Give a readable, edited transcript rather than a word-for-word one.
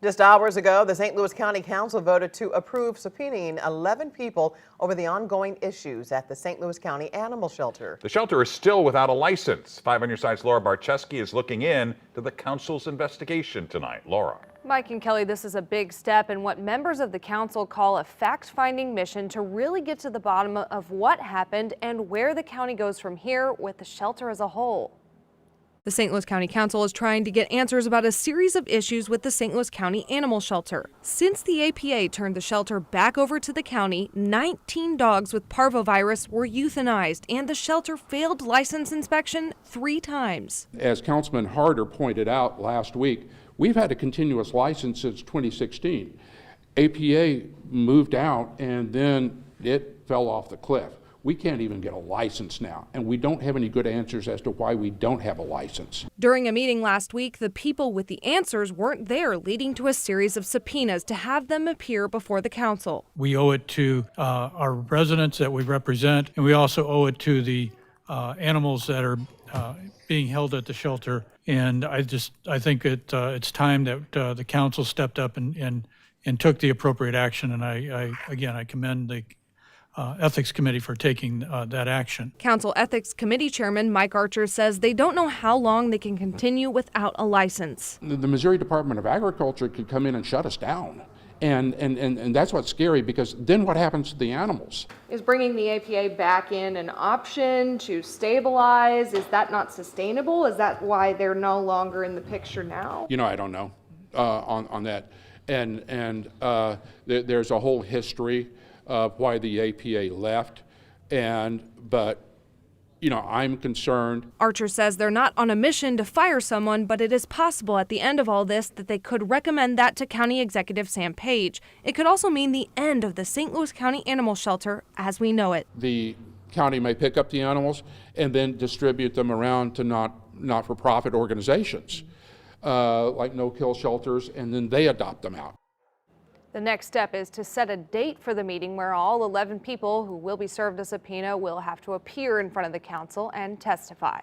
Just hours ago, the St. Louis County Council voted to approve subpoenaing 11 people over the ongoing issues at the St. Louis County Animal Shelter. The shelter is still without a license. 5 on your side's Laura Barczewski is looking in to the council's investigation tonight. Laura. Mike and Kelly, this is a big step in what members of the council call a fact-finding mission to really get to the bottom of what happened and where the county goes from here with the shelter as a whole. The St. Louis County Council is trying to get answers about a series of issues with the St. Louis County Animal Shelter. Since the APA turned the shelter back over to the county, 19 dogs with parvovirus were euthanized, and the shelter failed license inspection 3 times. As Councilman Harder pointed out last week, we've had a continuous license since 2016. APA moved out and then it fell off the cliff. We can't even get a license now, and we don't have any good answers as to why we don't have a license. During a meeting last week, the people with the answers weren't there, leading to a series of subpoenas to have them appear before the council. We owe it to our residents that we represent, and we also owe it to the animals that are being held at the shelter. And I think it's time that the council stepped up and took the appropriate action. And I commend the Ethics Committee for taking that action. Council Ethics Committee Chairman Mike Archer says they don't know how long they can continue without a license. The Missouri Department of Agriculture could come in and shut us down. And that's what's scary, because then what happens to the animals? Is bringing the APA back in an option to stabilize? Is that not sustainable? Is that why they're no longer in the picture now? You know, I don't know on that. And there's a whole history of why the APA left, but you know, I'm concerned. Archer says they're not on a mission to fire someone, but it is possible at the end of all this that they could recommend that to County Executive Sam Page. It could also mean the end of the St. Louis County Animal Shelter as we know it. The county may pick up the animals and then distribute them around to not-for-profit organizations, like no-kill shelters, and then they adopt them out. The next step is to set a date for the meeting where all 11 people who will be served a subpoena will have to appear in front of the council and testify.